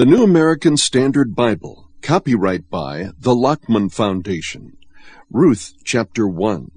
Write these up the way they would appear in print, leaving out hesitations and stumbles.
The New American Standard Bible, copyright by the Lockman Foundation. Ruth, chapter 1.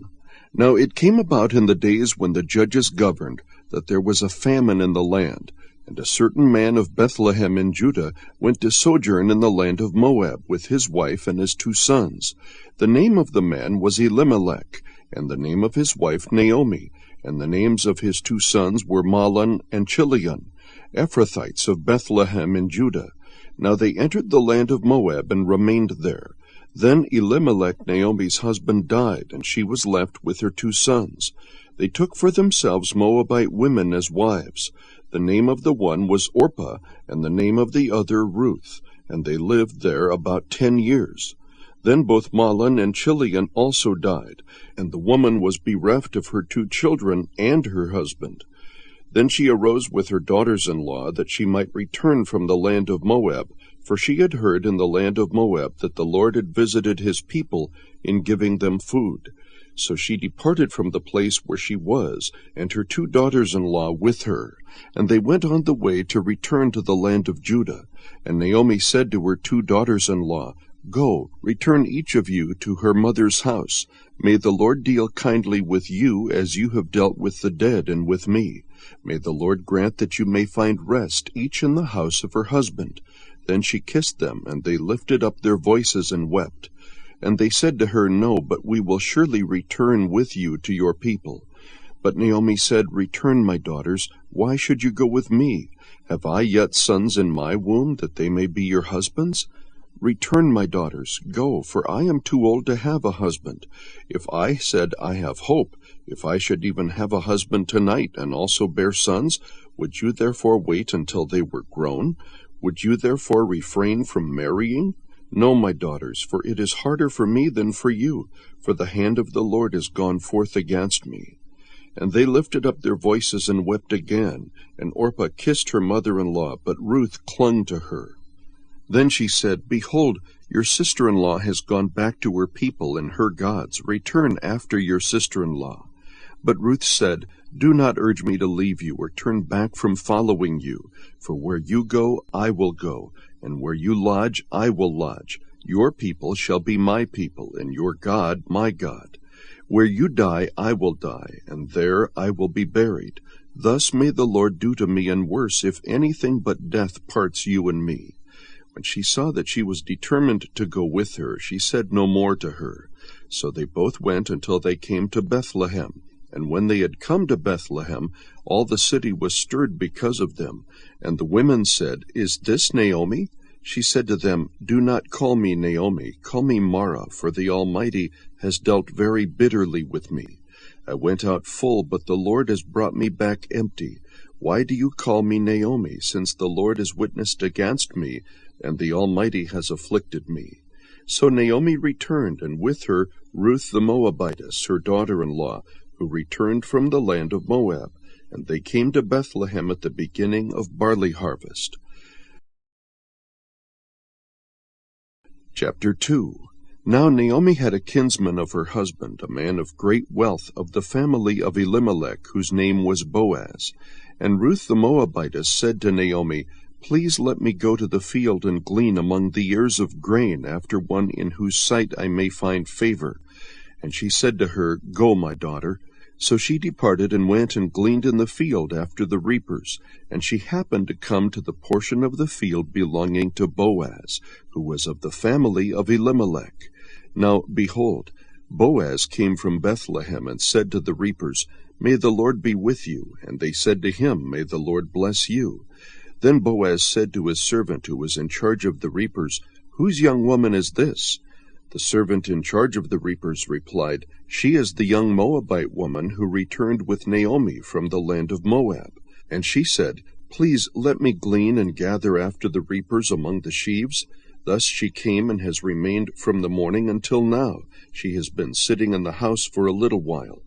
Now it came about in the days when the judges governed, that there was a famine in the land, and a certain man of Bethlehem in Judah went to sojourn in the land of Moab with his wife and his 2 sons. The name of the man was Elimelech, and the name of his wife Naomi, and the names of his 2 sons were Mahlon and Chilion, Ephrathites of Bethlehem in Judah. Now they entered the land of Moab and remained there. Then Elimelech, Naomi's husband, died, and she was left with her 2 sons. They took for themselves Moabite women as wives. The name of the one was Orpah, and the name of the other Ruth, and they lived there about 10 years. Then both Mahlon and Chilion also died, and the woman was bereft of her 2 children and her husband. Then she arose with her daughters-in-law, that she might return from the land of Moab, for she had heard in the land of Moab that the Lord had visited his people in giving them food. So she departed from the place where she was, and her 2 daughters-in-law with her, and they went on the way to return to the land of Judah. And Naomi said to her 2 daughters-in-law, Go, return each of you to her mother's house. May the Lord deal kindly with you as you have dealt with the dead and with me. May the Lord grant that you may find rest, each in the house of her husband. Then she kissed them, and they lifted up their voices and wept. And they said to her, No, but we will surely return with you to your people. But Naomi said, Return, my daughters. Why should you go with me? Have I yet sons in my womb, that they may be your husbands? Return, my daughters, go, for I am too old to have a husband. If I said, I have hope, if I should even have a husband tonight, and also bear sons, would you therefore wait until they were grown? Would you therefore refrain from marrying? No, my daughters, for it is harder for me than for you, for the hand of the Lord is gone forth against me. And they lifted up their voices and wept again, and Orpah kissed her mother-in-law, but Ruth clung to her. Then she said, Behold, your sister-in-law has gone back to her people and her gods. Return after your sister-in-law. But Ruth said, Do not urge me to leave you or turn back from following you. For where you go, I will go, and where you lodge, I will lodge. Your people shall be my people, and your God my God. Where you die, I will die, and there I will be buried. Thus may the Lord do to me, and worse, if anything but death parts you and me. When she saw that she was determined to go with her, she said no more to her. So they both went until they came to Bethlehem. And when they had come to Bethlehem, all the city was stirred because of them. And the women said, Is this Naomi? She said to them, Do not call me Naomi, call me Mara, for the Almighty has dealt very bitterly with me. I went out full, but the Lord has brought me back empty. Why do you call me Naomi, since the Lord has witnessed against me, and the Almighty has afflicted me? So Naomi returned, and with her Ruth the Moabitess, her daughter-in-law, who returned from the land of Moab, and they came to Bethlehem at the beginning of barley harvest. Chapter 2. Now Naomi had a kinsman of her husband, a man of great wealth, of the family of Elimelech, whose name was Boaz. And Ruth the Moabitess said to Naomi, Please let me go to the field and glean among the ears of grain after one in whose sight I may find favor. And she said to her, Go, my daughter. So she departed and went and gleaned in the field after the reapers. And she happened to come to the portion of the field belonging to Boaz, who was of the family of Elimelech. Now, behold, Boaz came from Bethlehem and said to the reapers, May the Lord be with you. And they said to him, May the Lord bless you. Then Boaz said to his servant who was in charge of the reapers, Whose young woman is this? The servant in charge of the reapers replied, She is the young Moabite woman who returned with Naomi from the land of Moab. And she said, Please let me glean and gather after the reapers among the sheaves. Thus she came and has remained from the morning until now. She has been sitting in the house for a little while.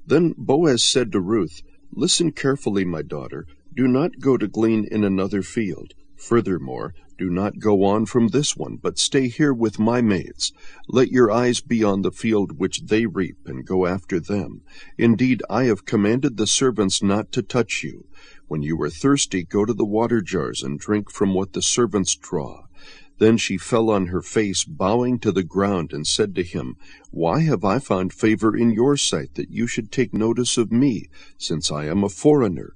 Then Boaz said to Ruth, Listen carefully, my daughter. Do not go to glean in another field. Furthermore, do not go on from this one, but stay here with my maids. Let your eyes be on the field which they reap, and go after them. Indeed, I have commanded the servants not to touch you. When you are thirsty, go to the water jars and drink from what the servants draw. Then she fell on her face, bowing to the ground, and said to him, Why have I found favor in your sight, that you should take notice of me, since I am a foreigner?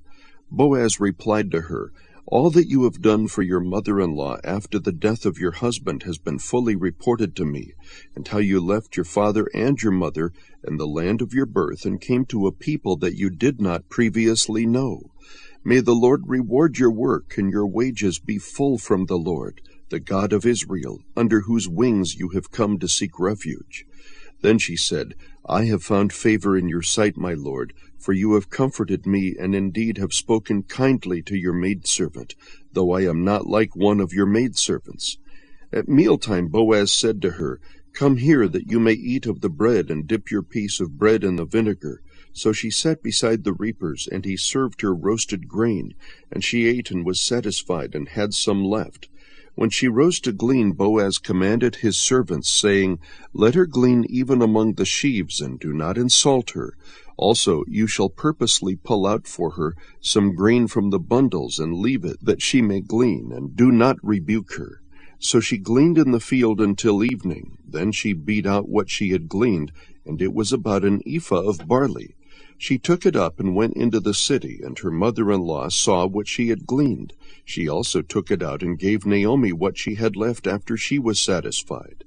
Boaz replied to her, All that you have done for your mother-in-law after the death of your husband has been fully reported to me, and how you left your father and your mother and the land of your birth, and came to a people that you did not previously know. May the Lord reward your work, and your wages be full from the Lord, the God of Israel, under whose wings you have come to seek refuge. Then she said, I have found favor in your sight, my lord, for you have comforted me, and indeed have spoken kindly to your maidservant, though I am not like one of your maidservants. At mealtime Boaz said to her, Come here, that you may eat of the bread, and dip your piece of bread in the vinegar. So she sat beside the reapers, and he served her roasted grain, and she ate and was satisfied, and had some left. When she rose to glean, Boaz commanded his servants, saying, Let her glean even among the sheaves, and do not insult her. Also you shall purposely pull out for her some grain from the bundles, and leave it, that she may glean, and do not rebuke her. So she gleaned in the field until evening. Then she beat out what she had gleaned, and it was about an ephah of barley. She took it up and went into the city, and her mother-in-law saw what she had gleaned. She also took it out and gave Naomi what she had left after she was satisfied.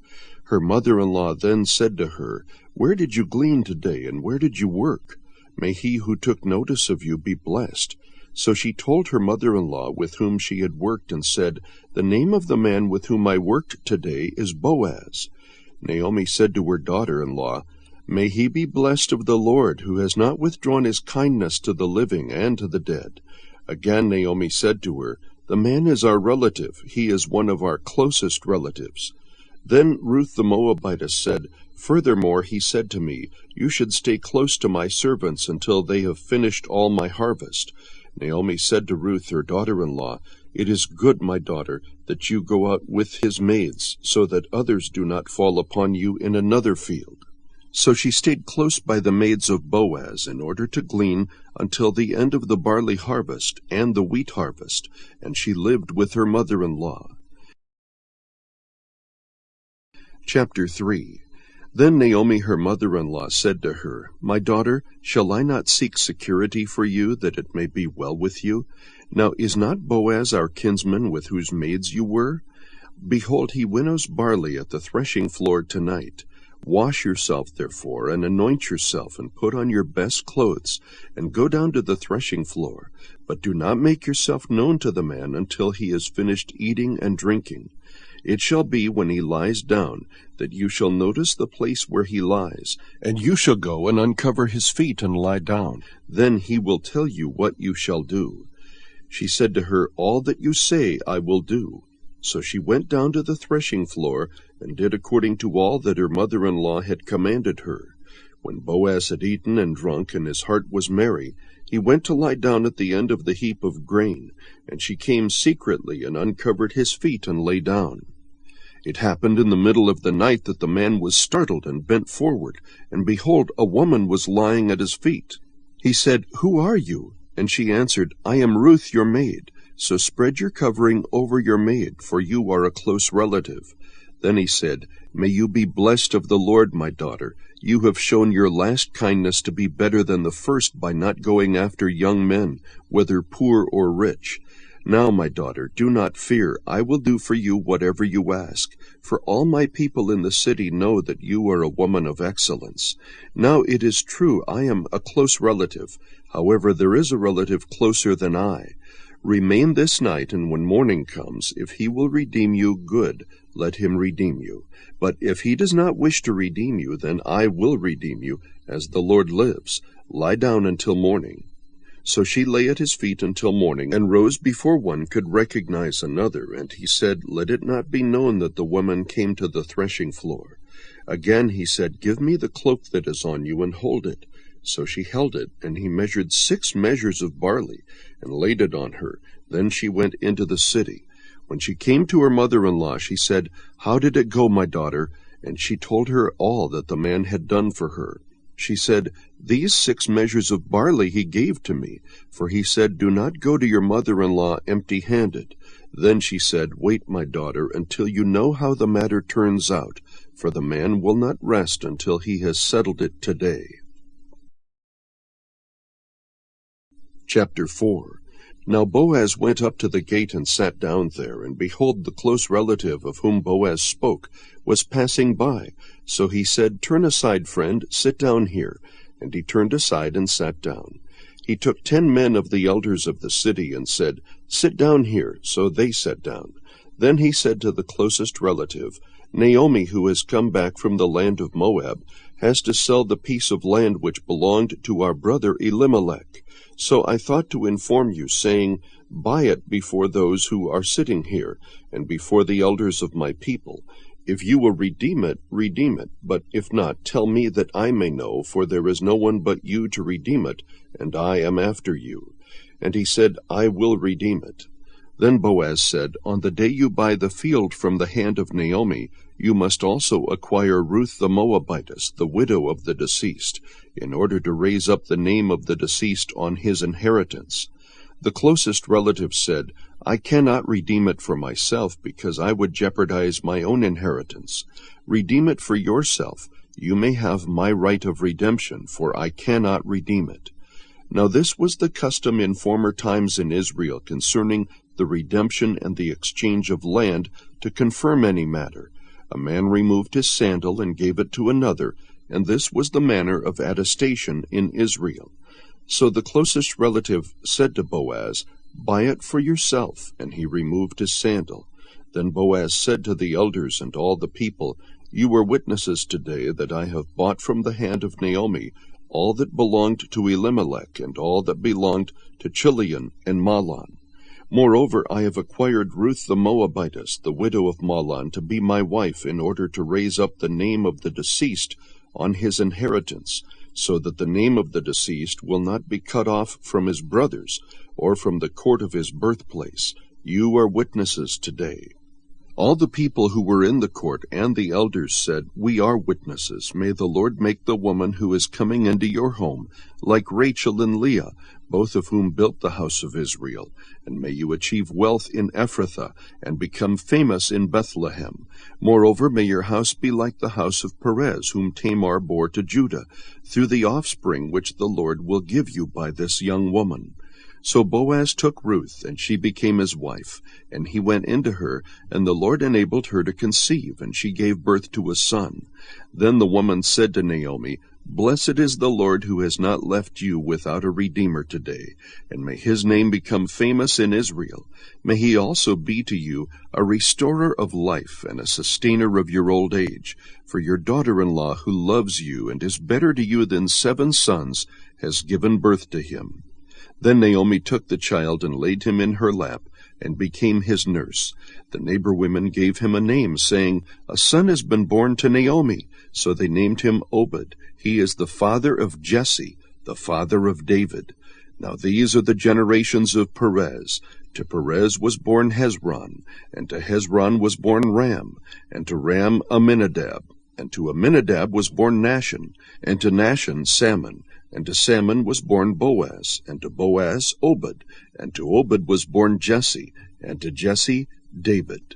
Her mother-in-law then said to her, Where did you glean today, and where did you work? May he who took notice of you be blessed. So she told her mother-in-law with whom she had worked, and said, The name of the man with whom I worked today is Boaz. Naomi said to her daughter-in-law, May he be blessed of the Lord, who has not withdrawn his kindness to the living and to the dead. Again Naomi said to her, The man is our relative. He is one of our closest relatives. Then Ruth the Moabitess said, Furthermore he said to me, You should stay close to my servants until they have finished all my harvest. Naomi said to Ruth her daughter-in-law, It is good, my daughter, that you go out with his maids, so that others do not fall upon you in another field. So she stayed close by the maids of Boaz in order to glean until the end of the barley harvest and the wheat harvest, and she lived with her mother-in-law. Chapter 3. Then Naomi her mother-in-law said to her, My daughter, shall I not seek security for you, that it may be well with you? Now is not Boaz our kinsman, with whose maids you were? Behold, he winnows barley at the threshing floor tonight. Wash yourself, therefore, and anoint yourself, and put on your best clothes, and go down to the threshing floor. But do not make yourself known to the man until he has finished eating and drinking. It shall be, when he lies down, that you shall notice the place where he lies, and you shall go and uncover his feet and lie down. Then he will tell you what you shall do. She said to her, All that you say I will do. So she went down to the threshing floor, and did according to all that her mother-in-law had commanded her. When Boaz had eaten and drunk, and his heart was merry, he went to lie down at the end of the heap of grain, and she came secretly and uncovered his feet and lay down. It happened in the middle of the night that the man was startled and bent forward, and behold, a woman was lying at his feet. He said, Who are you? And she answered, I am Ruth your maid. So spread your covering over your maid, for you are a close relative. Then he said, May you be blessed of the Lord, my daughter. You have shown your last kindness to be better than the first by not going after young men, whether poor or rich. Now, my daughter, do not fear. I will do for you whatever you ask. For all my people in the city know that you are a woman of excellence. Now it is true, I am a close relative. However, there is a relative closer than I. Remain this night, and when morning comes, if he will redeem you, good, let him redeem you. But if he does not wish to redeem you, then I will redeem you, as the Lord lives. Lie down until morning. So she lay at his feet until morning, and rose before one could recognize another. And he said, Let it not be known that the woman came to the threshing floor. Again he said, Give me the cloak that is on you, and hold it. So she held it, and he measured 6 measures of barley, and laid it on her. Then she went into the city. When she came to her mother-in-law, she said, How did it go, my daughter? And she told her all that the man had done for her. She said, "These 6 measures of barley he gave to me, for he said, 'Do not go to your mother-in-law empty-handed.'" Then she said, "Wait, my daughter, until you know how the matter turns out, for the man will not rest until he has settled it today." Chapter 4. Now Boaz went up to the gate and sat down there, and behold, the close relative of whom Boaz spoke was passing by. So he said, "Turn aside, friend, sit down here." And he turned aside and sat down. He took 10 men of the elders of the city and said, "Sit down here." So they sat down. Then he said to the closest relative, "Naomi, who has come back from the land of Moab, has to sell the piece of land which belonged to our brother Elimelech. So I thought to inform you, saying, Buy it before those who are sitting here, and before the elders of my people. If you will redeem it, but if not, tell me that I may know, for there is no one but you to redeem it, and I am after you." And he said, "I will redeem it." Then Boaz said, "On the day you buy the field from the hand of Naomi, you must also acquire Ruth the Moabitess, the widow of the deceased, in order to raise up the name of the deceased on his inheritance." The closest relative said, "I cannot redeem it for myself, because I would jeopardize my own inheritance. Redeem it for yourself. You may have my right of redemption, for I cannot redeem it." Now this was the custom in former times in Israel concerning the redemption and the exchange of land to confirm any matter. A man removed his sandal and gave it to another, and this was the manner of attestation in Israel. So the closest relative said to Boaz, "Buy it for yourself," and he removed his sandal. Then Boaz said to the elders and all the people, "You are witnesses today that I have bought from the hand of Naomi all that belonged to Elimelech and all that belonged to Chilion and Mahlon. Moreover, I have acquired Ruth the Moabitess, the widow of Mahlon, to be my wife, in order to raise up the name of the deceased on his inheritance, so that the name of the deceased will not be cut off from his brothers, or from the court of his birthplace. You are witnesses today." All the people who were in the court and the elders said, "We are witnesses. May the Lord make the woman who is coming into your home like Rachel and Leah, both of whom built the house of Israel. And may you achieve wealth in Ephrathah, and become famous in Bethlehem. Moreover, may your house be like the house of Perez, whom Tamar bore to Judah, through the offspring which the Lord will give you by this young woman." So Boaz took Ruth, and she became his wife, and he went into her, and the Lord enabled her to conceive, and she gave birth to a son. Then the woman said to Naomi, "Blessed is the Lord who has not left you without a redeemer today, and may his name become famous in Israel. May he also be to you a restorer of life and a sustainer of your old age. For your daughter-in-law, who loves you and is better to you than 7 sons, has given birth to him." Then Naomi took the child and laid him in her lap, and became his nurse. The neighbor women gave him a name, saying, "A son has been born to Naomi." So they named him Obed. He is the father of Jesse, the father of David. Now these are the generations of Perez. To Perez was born Hezron, and to Hezron was born Ram, and to Ram Amminadab, and to Amminadab was born Nahshon, and to Nahshon Salmon, and to Salmon was born Boaz, and to Boaz Obed, and to Obed was born Jesse, and to Jesse David.